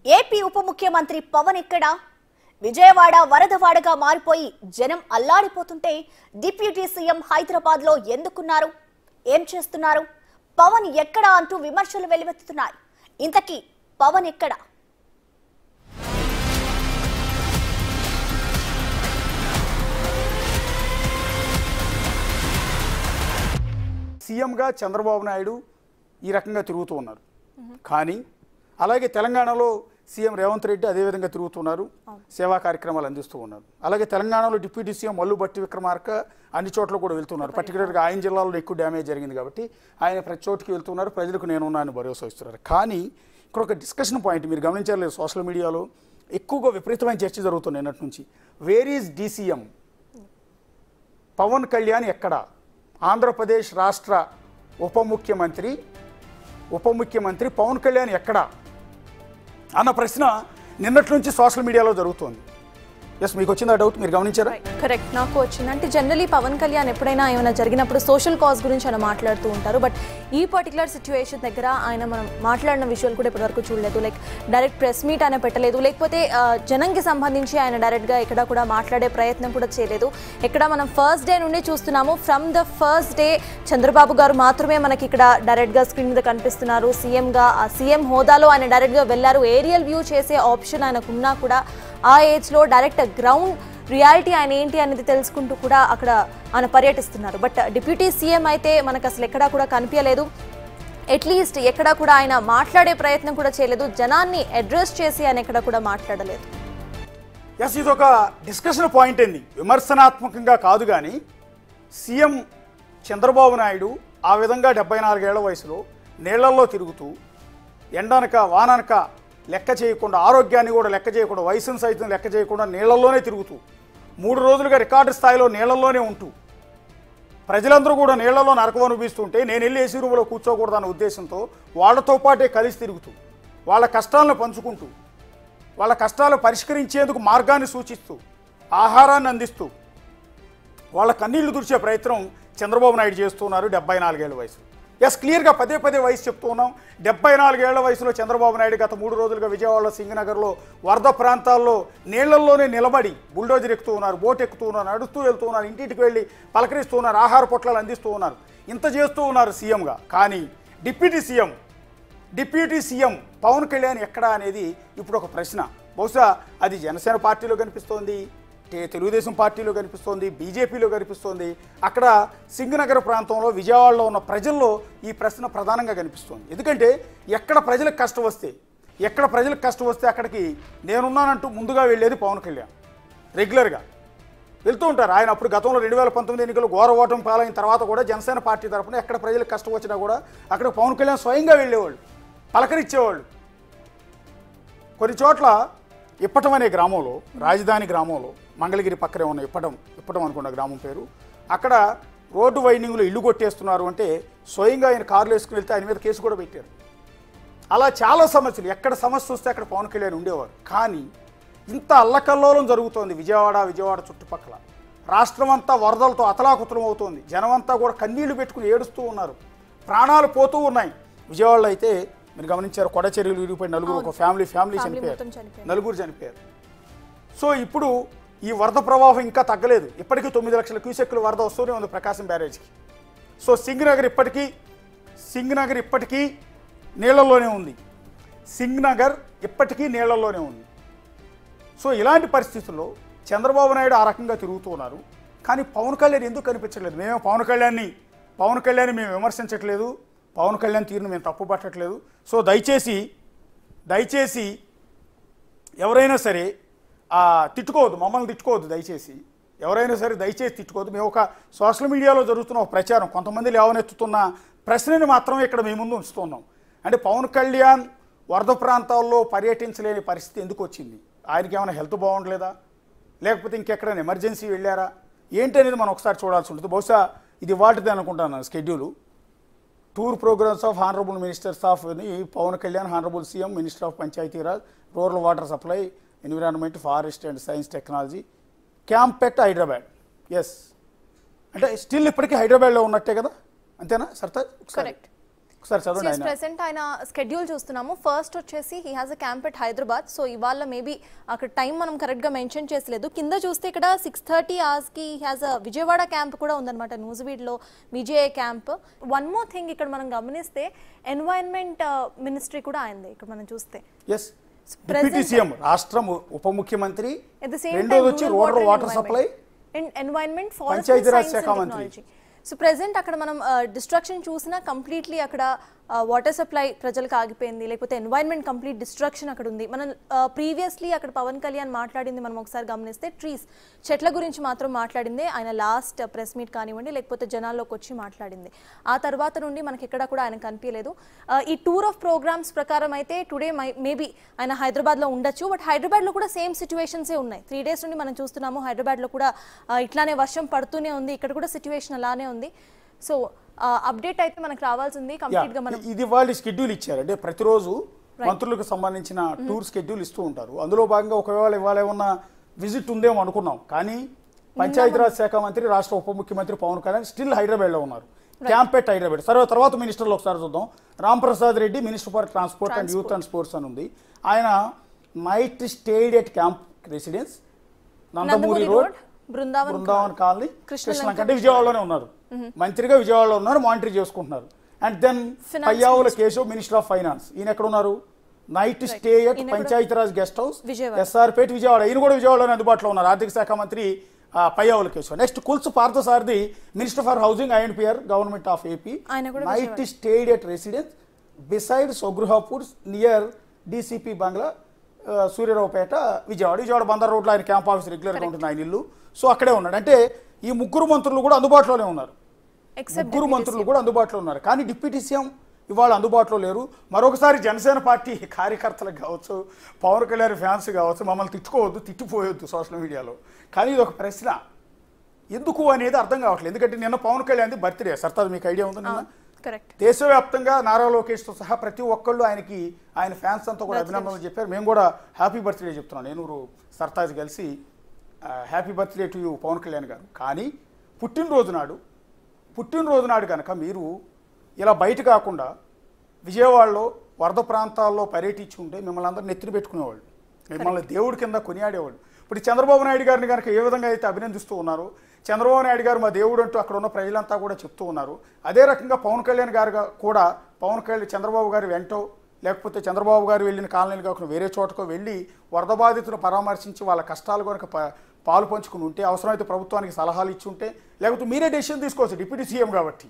AP ఉప ముఖ్యమంత్రి పవన్ ఎక్కడా? విజయవాడ వరదవాడగా మారిపోయి జనం అల్లాడిపోతుంటే డిప్యూటీ సీఎం హైదరాబాద్ లో ఎందుకున్నారు? ఏం చేస్తున్నారు? పవన్ ఎక్కడా అంటూ విమర్శలు వెల్లువెత్తుతున్నాయి. ఇంతకీ పవన్ ఎక్కడా? సీఎంగా చంద్రబాబు నాయుడు ఈ రకంగా తిరుగుతూ ఉన్నారు. కానీ అలాగే తెలంగాణలో సీఎం రేవంత్ రెడ్డి అదేవిధంగా తిరుగుతున్నారు, సేవా కార్యక్రమాలు అందిస్తూ ఉన్నారు. అలాగే తెలంగాణలో డిప్యూటీ సీఎం మల్లు భట్టి విక్రమార్క అన్ని చోట్ల కూడా వెళ్తున్నారు. పర్టికులర్గా ఆయన జిల్లాలో ఎక్కువ డ్యామేజ్ జరిగింది కాబట్టి ఆయన ప్రతి చోటుకి వెళ్తున్నారు, ప్రజలకు నేనున్నాను భరోసా ఇస్తున్నారు. కానీ ఇక్కడ ఒక డిస్కషన్ పాయింట్ మీరు గమనించలేదు, సోషల్ మీడియాలో ఎక్కువగా విపరీతమైన చర్చ జరుగుతుంది నిన్నటి నుంచి. Where is DCM? Pawan Kalyan ఎక్కడ? ఆంధ్రప్రదేశ్ రాష్ట్ర ఉప ముఖ్యమంత్రి పవన్ కళ్యాణ్ ఎక్కడ అన్న ప్రశ్న నిన్నటి నుంచి సోషల్ మీడియాలో జరుగుతోంది. ఎస్, మీకు వచ్చింది ఆ డౌట్, మీరు గమనించారా? కరెక్ట్, నాకు వచ్చింది. అంటే జనరలీ పవన్ కళ్యాణ్ ఎప్పుడైనా ఏమైనా జరిగినప్పుడు సోషల్ కాజ్ గురించి ఆయన మాట్లాడుతూ ఉంటారు. బట్ ఈ పర్టికులర్ సిచ్యువేషన్ దగ్గర ఆయన మనం మాట్లాడిన విషయాలు కూడా ఇప్పటివరకు చూడలేదు. లైక్ డైరెక్ట్ ప్రెస్ మీట్ ఆయన పెట్టలేదు, లేకపోతే జనంకి సంబంధించి ఆయన డైరెక్ట్గా ఎక్కడ కూడా మాట్లాడే ప్రయత్నం కూడా చేయలేదు. ఎక్కడ మనం ఫస్ట్ డే నుండి చూస్తున్నాము. From the first day Chandrababu గారు మాత్రమే మనకి ఇక్కడ డైరెక్ట్గా స్క్రీన్ మీద కనిపిస్తున్నారు. సీఎంగా ఆ సీఎం హోదాలో ఆయన డైరెక్ట్గా వెళ్ళారు. ఏరియల్ వ్యూ చేసే ఆప్షన్ ఆయనకున్నా కూడా ఆ ఏజ్లో డైరెక్ట్ గ్రౌండ్ రియాలిటీ ఆయన ఏంటి అనేది తెలుసుకుంటూ కూడా అక్కడ ఆయన పర్యటిస్తున్నారు. బట్ డిప్యూటీ సీఎం అయితే మనకు అసలు ఎక్కడా కూడా కనిపించలేదు. అట్లీస్ట్ ఎక్కడా కూడా ఆయన మాట్లాడే ప్రయత్నం కూడా చేయలేదు. జనాన్ని అడ్రస్ చేసి ఆయన ఎక్కడా కూడా మాట్లాడలేదు. ఎస్, ఇది ఒక డిస్కషన్ పాయింట్ అండి, విమర్శనాత్మకంగా కాదు. కానీ సీఎం చంద్రబాబు నాయుడు ఆ విధంగా 74 ఏళ్ల వయసులో నీళ్లలో తిరుగుతూ ఎండనక వాననక లెక్క చేయకుండా, ఆరోగ్యాన్ని కూడా లెక్క చేయకుండా, వయసును సైతం లెక్క చేయకుండా నీళ్లలోనే తిరుగుతూ 3 రోజులుగా రికార్డు స్థాయిలో నీళ్లలోనే ఉంటూ ప్రజలందరూ కూడా నీళ్లలో నరకం అనుభవిస్తుంటే నేను వెళ్ళి ఏసీ రూమ్లో కూర్చోకూడదన్న ఉద్దేశంతో వాళ్ళతో పాటే కలిసి తిరుగుతూ వాళ్ళ కష్టాలను పంచుకుంటూ వాళ్ళ కష్టాలు పరిష్కరించేందుకు మార్గాన్ని సూచిస్తూ ఆహారాన్ని అందిస్తూ వాళ్ళ కన్నీళ్లు తుడిచే ప్రయత్నం చంద్రబాబు నాయుడు చేస్తున్నారు 74 ఏళ్ల వయసు. ఎస్, క్లియర్గా పదే వయసు చెప్తూ ఉన్నాం. 74 ఏళ్ల వయసులో చంద్రబాబు నాయుడు గత 3 రోజులుగా విజయవాడలో సింగనగర్లో వరద ప్రాంతాల్లో నీళ్లలోనే నిలబడి బుల్డోజర్ ఎక్కుతూ ఉన్నారు, బోట్ ఎక్కుతూ ఉన్నారు, నడుస్తూ వెళ్తూ ఉన్నారు, ఇంటింటికి వెళ్ళి పలకరిస్తూ ఉన్నారు, ఆహార పొట్లాలు అందిస్తూ ఉన్నారు. ఇంత చేస్తూ ఉన్నారు సీఎంగా. కానీ డిప్యూటీ సీఎం పవన్ కళ్యాణ్ ఎక్కడా అనేది ఇప్పుడు ఒక ప్రశ్న. బహుశా అది జనసేన పార్టీలో కనిపిస్తోంది, తెలుగుదేశం పార్టీలో కనిపిస్తోంది, బీజేపీలో కనిపిస్తోంది. అక్కడ సింగనగర్ ప్రాంతంలో విజయవాడలో ఉన్న ప్రజల్లో ఈ ప్రశ్న ప్రధానంగా కనిపిస్తోంది. ఎందుకంటే ఎక్కడ ప్రజలకు కష్టం వస్తే అక్కడికి నేనున్నానంటూ ముందుగా వెళ్ళేది పవన్ కళ్యాణ్. రెగ్యులర్గా వెళ్తూ ఉంటారు ఆయన. అప్పుడు గతంలో 2019 ఎన్నికలు ఘోర ఓటమి పాలైన తర్వాత కూడా జనసేన పార్టీ తరఫున ఎక్కడ ప్రజలకు కష్టం వచ్చినా కూడా అక్కడ పవన్ కళ్యాణ్ స్వయంగా వెళ్ళేవాళ్ళు, పలకరించేవాళ్ళు. కొన్ని చోట్ల ఇప్పటం అనే గ్రామంలో, రాజధాని గ్రామంలో, మంగళగిరి పక్కనే ఉన్న ఇప్పటం అనుకున్న గ్రామం పేరు, అక్కడ రోడ్డు వైండింగ్లో ఇల్లు కొట్టేస్తున్నారు అంటే స్వయంగా ఆయన కార్లు వేసుకుని వెళ్తే ఆయన మీద కేసు కూడా పెట్టారు. అలా చాలా సమస్యలు, ఎక్కడ సమస్య వస్తే అక్కడ పవన్ కళ్యాణ్ ఉండేవారు. కానీ ఇంత అల్లకల్లోలం జరుగుతోంది విజయవాడ చుట్టుపక్కల. రాష్ట్రం అంతా వరదలతో అతలాకుతలం అవుతోంది. జనమంతా కూడా కన్నీళ్లు పెట్టుకుని ఏడుస్తూ ఉన్నారు, ప్రాణాలు పోతూ ఉన్నాయి. విజయవాడలో అయితే మీరు గమనించారు, కొడచెరువులు విరిగిపోయి ఒక ఫ్యామిలీ చనిపోయారు, 4 చనిపోయారు. సో ఇప్పుడు ఈ వరద ప్రవాహం ఇంకా తగ్గలేదు. ఇప్పటికీ 9 లక్షల క్యూసెక్కుల వరద వస్తూనే ఉంది ప్రకాశం బ్యారేజ్కి. సో సింగనగర్ ఇప్పటికీ నీళ్లలోనే ఉంది. సో ఇలాంటి పరిస్థితుల్లో చంద్రబాబు నాయుడు ఆ రకంగా తిరుగుతూ ఉన్నారు. కానీ పవన్ కళ్యాణ్ ఎందుకు కనిపించట్లేదు? మేము పవన్ కళ్యాణ్ని మేము విమర్శించట్లేదు, పవన్ కళ్యాణ్ తీరును మేము తప్పు పట్టట్లేదు. సో దయచేసి ఎవరైనా సరే తిట్టుకోవద్దు, మమ్మల్ని తిట్టుకోవద్దు, ఎవరైనా సరే దయచేసి తిట్టుకోవద్దు. మేము ఒక సోషల్ మీడియాలో జరుగుతున్న ఒక ప్రచారం, కొంతమంది లేవనెత్తుతున్న ప్రశ్నని మాత్రమే ఇక్కడ మేము ముందు ఉంచుతున్నాం. అంటే పవన్ కళ్యాణ్ వరద ప్రాంతాల్లో పర్యటించలేని పరిస్థితి ఎందుకు వచ్చింది? ఆయనకి ఏమైనా హెల్త్ బాగుండలేదా, లేకపోతే ఇంకెక్కడైనా ఎమర్జెన్సీ వెళ్ళారా ఏంటి అనేది మనం ఒకసారి చూడాల్సి ఉంటుంది. బహుశా ఇది వాటిదే అనుకుంటాను schedule. Tour programmes of honourable ministers of Pawan Kalyan, honourable CM, minister of Panchayati Raj, rural water supply, environment, forest and science technology, camp at Hyderabad. Yes, అంటే స్టిల్ ఇప్పటికీ హైదరాబాద్లో ఉన్నట్టే కదా, అంతేనా సర్తాజ్? కరెక్ట్. ఒకసారి చదవండి ఆయన. ప్రెసెంట్ ఆయన స్కెడ్యూల్ చూస్తున్నాము. ఫస్ట్ వచ్చేసి he has a camp at Hyderabad. So ఇవాళ మేబీ అక్కడ టైం మనం కరెక్ట్గా మెన్షన్ చేసలేదు. కింద చూస్తే ఇక్కడ 6:30 hours-కి he has a Vijayawada camp కూడా ఉందన్నమాట, న్యూజివీడ్లో విజయ క్యాంప్. వన్ మోర్ థింగ్ ఇక్కడ మనం గమనిస్తే ఎన్వైరన్మెంట్ మినిస్ట్రీ కూడా అయింది ఇక్కడ మనం చూస్తే. ఎస్, డిప్యూటీ సీఎం రాష్ట్రం ఉప ముఖ్యమంత్రి, రెండోది వచ్చి rural water supply, environment, Panchayati Raj శాఖ మంత్రి. సో ప్రెసెంట్ అక్కడ మనం డిస్ట్రక్షన్ చూసినా కంప్లీట్లీ అక్కడ వాటర్ సప్లై ప్రజలకు ఆగిపోయింది, లేకపోతే ఎన్వైరన్మెంట్ కంప్లీట్ డిస్ట్రక్షన్ అక్కడ ఉంది. మనం ప్రీవియస్లీ అక్కడ పవన్ కళ్యాణ్ మాట్లాడింది మనం ఒకసారి గమనిస్తే ట్రీస్, చెట్ల గురించి మాత్రం మాట్లాడింది ఆయన లాస్ట్ ప్రెస్ మీట్ కానివ్వండి, లేకపోతే జనాల్లోకి వచ్చి మాట్లాడింది. ఆ తర్వాత నుండి మనకి ఎక్కడ కూడా ఆయన కనిపించలేదు. ఈ టూర్ ఆఫ్ ప్రోగ్రామ్స్ ప్రకారం అయితే టుడే మేబీ ఆయన హైదరాబాద్లో ఉండొచ్చు, బట్ హైదరాబాద్లో కూడా సేమ్ సిచ్యువేషన్సే ఉన్నాయి. 3 days నుండి మనం చూస్తున్నాము హైదరాబాద్లో కూడా ఇట్లానే వర్షం పడుతూనే ఉంది, ఇక్కడ కూడా సిచ్యువేషన్ అలానే ఉంది. సో అప్డేట్ అయితే మనకు రావాల్సింది కంప్లీట్ గా. మనం ఇది వాళ్ళు షెడ్యూల్ ఇచ్చారు, అంటే ప్రతిరోజు మంత్రులకు సంబంధించిన టూర్ షెడ్యూల్ ఇస్తూ ఉంటారు. అందులో భాగంగా ఒకవేళ ఇవాళ ఏమన్నా విజిట్ ఉందేమో అనుకున్నాం, కానీ పంచాయతీరాజ్ శాఖ మంత్రి, రాష్ట్ర ఉప ముఖ్యమంత్రి పవన్ కళ్యాణ్ స్టిల్ హైదరాబాద్లో ఉన్నారు, క్యాంప్ ఎట్ హైదరాబాద్. తర్వాత మినిస్టర్లు ఒకసారి చూద్దాం. Ramprasad Reddy minister for transport and youth and sports అని ఉంది. ఆయన night stayed at camp residence, Nandamuri road, Brindavan colony, Krishna అంటే విజయవాడలోనే ఉన్నారు. మంత్రిగా విజయవాడలో ఉన్నారు, మానిటర్ చేసుకుంటున్నారు. And then Payyavula Keshav minister of finance, ఈయన ఎక్కడ ఉన్నారు? Night stay at Panchayati Raj guest house, SRPeta, Vijayawada. ఈయన కూడా విజయవాడలోనే అందుబాటులో ఉన్నారు, ఆర్థిక శాఖ మంత్రి Payyavula Keshav. Next కుల్సు Parthasarathi minister for housing INPR government of AP, night stayed at residence beside స్వగృహపూర్ near DCP bungalow, Suryaraopeta, Vijayawada Bandar రోడ్లో ఆయన క్యాంప్ ఆఫీస్ రెగ్యులర్గా ఉంటుంది, ఆయన ఇల్లు. సో అక్కడే ఉన్నాడు. అంటే ఈ ముగ్గురు మంత్రులు కూడా అందుబాటులోనే ఉన్నారు, కానీ డిప్యూటీ సీఎం ఇవాళ అందుబాటులో లేరు. మరొకసారి జనసేన పార్టీ కార్యకర్తలకు కావచ్చు, పవన్ కళ్యాణ్ ఫ్యాన్స్ కావచ్చు, మమ్మల్ని తిట్టుకోవద్దు, తిట్టిపోయొద్దు సోషల్ మీడియాలో, కానీ ఇది ఒక ప్రశ్న ఎందుకు అనేది అర్థం కావట్లేదు. ఎందుకంటే నిన్న పవన్ కళ్యాణ్ బర్త్డే, సర్తాజ్ మీకు ఐడియా ఉంది, నిన్న దేశవ్యాప్తంగా నారా లోకేష్తో సహా ప్రతి ఒక్కళ్ళు ఆయన ఫ్యాన్స్ అంతా కూడా అభినందనలు చెప్పారు. మేము కూడా హ్యాపీ బర్త్డే చెప్తున్నాం, నేను సర్తాజ్ కలిసి happy birthday to you Pawan Kalyan గారు. కానీ పుట్టినరోజు నాడు కనుక మీరు ఇలా బయట కాకుండా విజయవాడలో వరద ప్రాంతాల్లో పర్యటించి ఉంటే మిమ్మల్ని అందరూ నెత్తిని పెట్టుకునేవాళ్ళు, మిమ్మల్ని దేవుడి కింద కొనియాడేవాళ్ళు. ఇప్పుడు చంద్రబాబు నాయుడు గారిని కనుక ఏ విధంగా అయితే అభినందిస్తూ ఉన్నారో, చంద్రబాబు నాయుడు గారు మా దేవుడు అంటూ అక్కడ ఉన్న ప్రజలంతా కూడా చెప్తూ ఉన్నారు. అదే రకంగా పవన్ కళ్యాణ్ గారు కూడా చంద్రబాబు గారు వెంటో, లేకపోతే చంద్రబాబు గారు వెళ్ళిన కాలనీలు కాకుండా వేరే చోటకో వెళ్ళి వరద బాధితులు పరామర్శించి వాళ్ళ కష్టాలు కనుక పాలు పంచుకుని ఉంటే, అవసరమైతే ప్రభుత్వానికి సలహాలు ఇచ్చి ఉంటే, లేకపోతే మీరే డెసిషన్ తీసుకోవచ్చు డిప్యూటీ సీఎం కాబట్టి.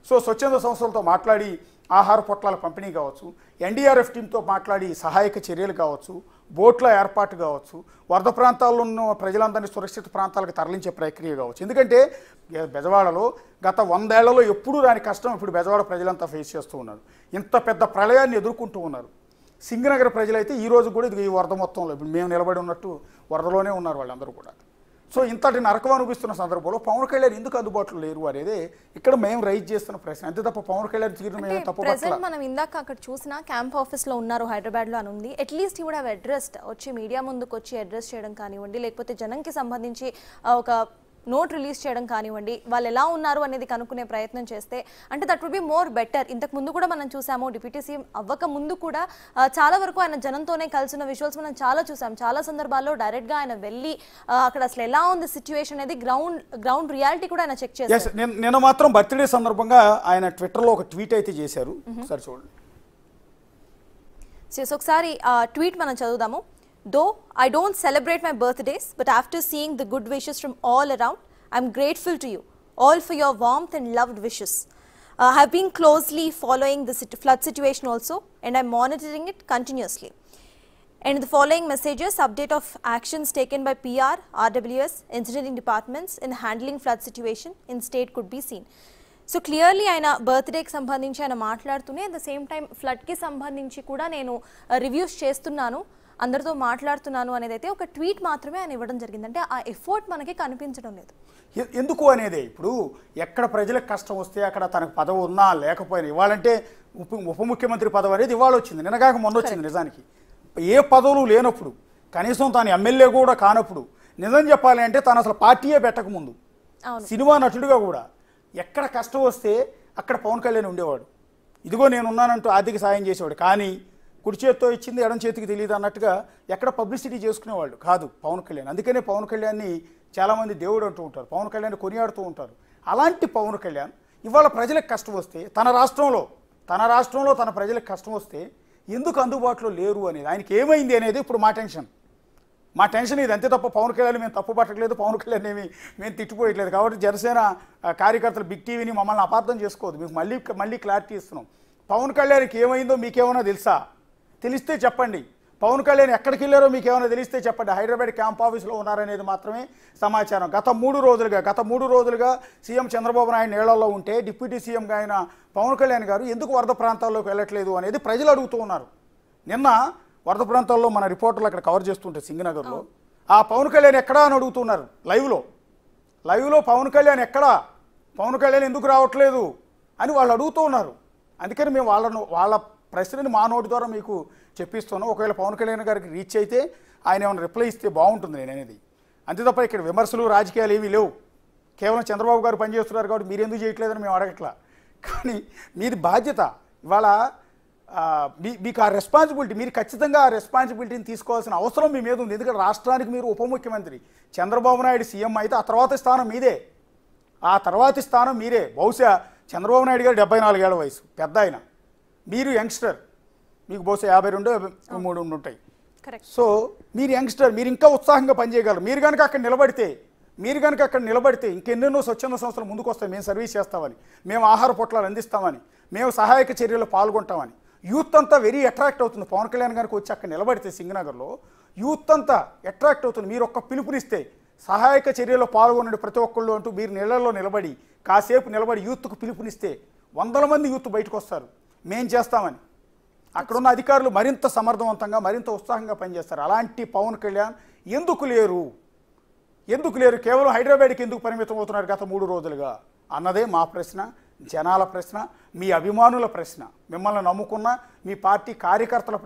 సో స్వచ్ఛంద సంస్థలతో మాట్లాడి ఆహార పొట్లాల పంపిణీ కావచ్చు, ఎన్డీఆర్ఎఫ్ టీంతో మాట్లాడి సహాయక చర్యలు కావచ్చు, బోట్ల ఏర్పాటు కావచ్చు, వరద ప్రాంతాల్లో ఉన్న ప్రజలందరినీ సురక్షిత ప్రాంతాలకు తరలించే ప్రక్రియ కావచ్చు. ఎందుకంటే బెజవాడలో గత 100 ఏళ్లలో ఎప్పుడూ రాని కష్టం ఇప్పుడు బెజవాడ ప్రజలంతా ఫేస్ చేస్తూ ఉన్నారు. ఇంత పెద్ద ప్రళయాన్ని ఎదుర్కొంటూ ఉన్నారు. సింగనగర్ ప్రజలైతే ఈ రోజు కూడా ఈ వరద మొత్తంలో ఇప్పుడు మేము నిలబడి ఉన్నట్టు వరదలోనే ఉన్నారు వాళ్ళందరూ కూడా. సో ఇంతటి నరకం అనిపిస్తున్న సందర్భంలో పవన్ కళ్యాణ్ ఎందుకు అందుబాటులో లేరు అనేది ఇక్కడ మేము రైజ్ చేస్తున్న ప్రశ్న. అంతే తప్ప పవన్ కళ్యాణ్ తీరు తప్ప. మనం ఇందాక అక్కడ చూసిన క్యాంప్ ఆఫీస్లో ఉన్నారు హైదరాబాద్లో అని ఉంది. అట్లీస్ట్ ఈ వుడ్ హావ్ అడ్రస్డ్, వచ్చి మీడియా ముందుకు వచ్చి అడ్రస్ చేయడం కానివ్వండి, లేకపోతే జనంకి సంబంధించి ఒక నోట్ రిలీజ్ చేయడం కానివ్వండి, వాళ్ళు ఎలా ఉన్నారు అనేది కనుక్కునే ప్రయత్నం చేస్తే అంటే that would be more better. ఇంతకు ముందు కూడా మనం చూసాము, డిప్యూటీ సీఎం అవ్వక ముందు కూడా చాలా వరకు ఆయన జనంతోనే కలిసిన విజువల్స్ మనం చాలా చూసాం. చాలా సందర్భాల్లో డైరెక్ట్గా ఆయన వెళ్ళి అక్కడ అసలు ఎలా ఉంది సిచ్యువేషన్ అనేది గ్రౌండ్ రియాలిటీ కూడా ఆయన చెక్ చేశారు. నేను మాత్రం బర్త్డే సందర్భంగా ఆయన ట్విట్టర్లో ఒక ట్వీట్ అయితే చేశారు, ఒకసారి చూడండి. ఒకసారి ట్వీట్ మనం చదువుదాము. Though I don't celebrate my birthdays, but after seeing the good wishes from all around, I'm grateful to you all for your warmth and loved wishes. I have been closely following the flood situation also, and I'm monitoring it continuously. And the following messages, update of actions taken by PR, RWS, engineering departments in handling flood situation in state could be seen. So clearly ఆయన బర్త్డేకి సంబంధించి ఆయన మాట్లాడుతూనే at the same time ఫ్లడ్కి సంబంధించి కూడా నేను reviews చేస్తున్నాను, అందరితో మాట్లాడుతున్నాను అనేది అయితే ఒక ట్వీట్ మాత్రమే ఆయన ఇవ్వడం జరిగింది. అంటే ఆ ఎఫర్ట్ మనకి కనిపించడం లేదు. ఎందుకు అనేది ఇప్పుడు ఎక్కడ ప్రజలకు కష్టం వస్తే అక్కడ తనకు పదవి ఉన్నా లేకపోయినా, ఇవ్వాలంటే ఉప ముఖ్యమంత్రి పదవి అనేది ఇవాళ వచ్చింది, నిన్నగాక మొన్న వచ్చింది. నిజానికి ఏ పదవులు లేనప్పుడు, కనీసం తాను ఎమ్మెల్యే కూడా కానప్పుడు, నిజం చెప్పాలి అంటే తను అసలు పార్టీయే పెట్టకముందు సినిమా నటుడిగా కూడా ఎక్కడ కష్టం వస్తే అక్కడ పవన్ కళ్యాణ్ ఉండేవాడు. ఇదిగో నేనున్నానంటూ ఆర్థిక సాయం చేసేవాడు. కానీ కుడి చేత్తో ఇచ్చింది ఎడం చేతికి తెలియదు అన్నట్టుగా ఎక్కడ పబ్లిసిటీ చేసుకునేవాళ్ళు కాదు పవన్ కళ్యాణ్. అందుకనే పవన్ కళ్యాణ్ని చాలామంది దేవుడు అంటూ ఉంటారు, పవన్ కళ్యాణ్ కొనియాడుతూ ఉంటారు. అలాంటి పవన్ కళ్యాణ్ ఇవాళ ప్రజలకు కష్టం వస్తే తన రాష్ట్రంలో తన ప్రజలకు కష్టం వస్తే ఎందుకు అందుబాటులో లేరు అనేది, ఆయనకి ఏమైంది అనేది ఇప్పుడు మా టెన్షన్ ఇది. అంతే తప్ప పవన్ కళ్యాణ్ మేము తప్పు పట్టట్లేదు, పవన్ కళ్యాణ్ మేము తిట్టిపోయట్లేదు. కాబట్టి జనసేన కార్యకర్తలు బిగ్ టీవీని మమ్మల్ని అపార్థం చేసుకోవద్దు, మీకు మళ్ళీ క్లారిటీ ఇస్తున్నాం. పవన్ కళ్యాణ్కి ఏమైందో మీకేమైనా తెలుసా? తెలిస్తే చెప్పండి. పవన్ కళ్యాణ్ ఎక్కడికి వెళ్ళారో మీకు ఏమైనా తెలిస్తే చెప్పండి. హైదరాబాద్ క్యాంప్ ఆఫీస్లో ఉన్నారనేది మాత్రమే సమాచారం. గత మూడు రోజులుగా సీఎం చంద్రబాబు నాయుడు నీళ్లలో ఉంటే డిప్యూటీ సీఎంగా అయిన పవన్ కళ్యాణ్ గారు ఎందుకు వరద ప్రాంతాల్లోకి వెళ్ళట్లేదు అనేది ప్రజలు అడుగుతూ ఉన్నారు. నిన్న వరద ప్రాంతాల్లో మన రిపోర్టర్లు అక్కడ కవర్ చేస్తుంటే సింగనగర్లో ఆ పవన్ కళ్యాణ్ ఎక్కడా అని అడుగుతున్నారు. లైవ్లో పవన్ కళ్యాణ్ ఎక్కడా, పవన్ కళ్యాణ్ ఎందుకు రావట్లేదు అని వాళ్ళు అడుగుతూ ఉన్నారు. అందుకని మేము వాళ్ళ ప్రశ్నని మా నోటి ద్వారా మీకు చెప్పిస్తున్నాం. ఒకవేళ పవన్ కళ్యాణ్ గారికి రీచ్ అయితే ఆయన ఏమైనా రిప్లై ఇస్తే బాగుంటుంది నేను అనేది. అంతే తప్ప ఇక్కడ విమర్శలు రాజకీయాలు ఏమీ లేవు. కేవలం చంద్రబాబు గారు పనిచేస్తున్నారు కాబట్టి మీరు ఎందుకు చేయట్లేదని మేము అడగట్లా. కానీ మీది బాధ్యత. ఇవాళ మీకు ఆ రెస్పాన్సిబిలిటీ, మీరు ఖచ్చితంగా ఆ రెస్పాన్సిబిలిటీని తీసుకోవాల్సిన అవసరం మీ మీద ఉంది. ఎందుకంటే రాష్ట్రానికి మీరు ఉప ముఖ్యమంత్రి, చంద్రబాబు నాయుడు సీఎం అయితే ఆ తర్వాతి స్థానం మీరే. బహుశా చంద్రబాబు నాయుడు గారు 74 ఏళ్ల వయసు, పెద్ద ఆయన, మీరు యంగ్స్టర్, మీకు బహుశా 52, 53 ఉంటాయి. సో మీరు యంగ్స్టర్, మీరు ఇంకా ఉత్సాహంగా పనిచేయగలరు. మీరు కనుక అక్కడ నిలబడితే ఇంకెన్నెన్నో స్వచ్ఛంద సంస్థలు ముందుకు వస్తాయి. మేము సర్వీస్ చేస్తామని, మేము ఆహార పొట్లాలు అందిస్తామని, మేము సహాయక చర్యల్లో పాల్గొంటామని. యూత్ అంతా వెరీ అట్రాక్ట్ అవుతుంది. పవన్ కళ్యాణ్ గారికి వచ్చి అక్కడ నిలబడితే సింగనగర్లో యూత్ అంతా అట్రాక్ట్ అవుతుంది. మీరు ఒక్క పిలుపునిస్తే సహాయక చర్యల్లో పాల్గొనండి ప్రతి ఒక్కళ్ళు అంటూ మీరు నీళ్లలో నిలబడి కాసేపు నిలబడి యూత్కు పిలుపునిస్తే 100 మంది యూత్ బయటకు వస్తారు మేం చేస్తామని. అక్కడున్న అధికారులు మరింత సమర్థవంతంగా మరింత ఉత్సాహంగా పనిచేస్తారు. అలాంటి పవన్ కళ్యాణ్ ఎందుకు లేరు? కేవలం హైదరాబాద్కి ఎందుకు పరిమితం అవుతున్నారు గత 3 రోజులుగా అన్నదే మా ప్రశ్న, జనాల ప్రశ్న, మీ అభిమానుల ప్రశ్న, మిమ్మల్ని నమ్ముకున్న మీ పార్టీ కార్యకర్తల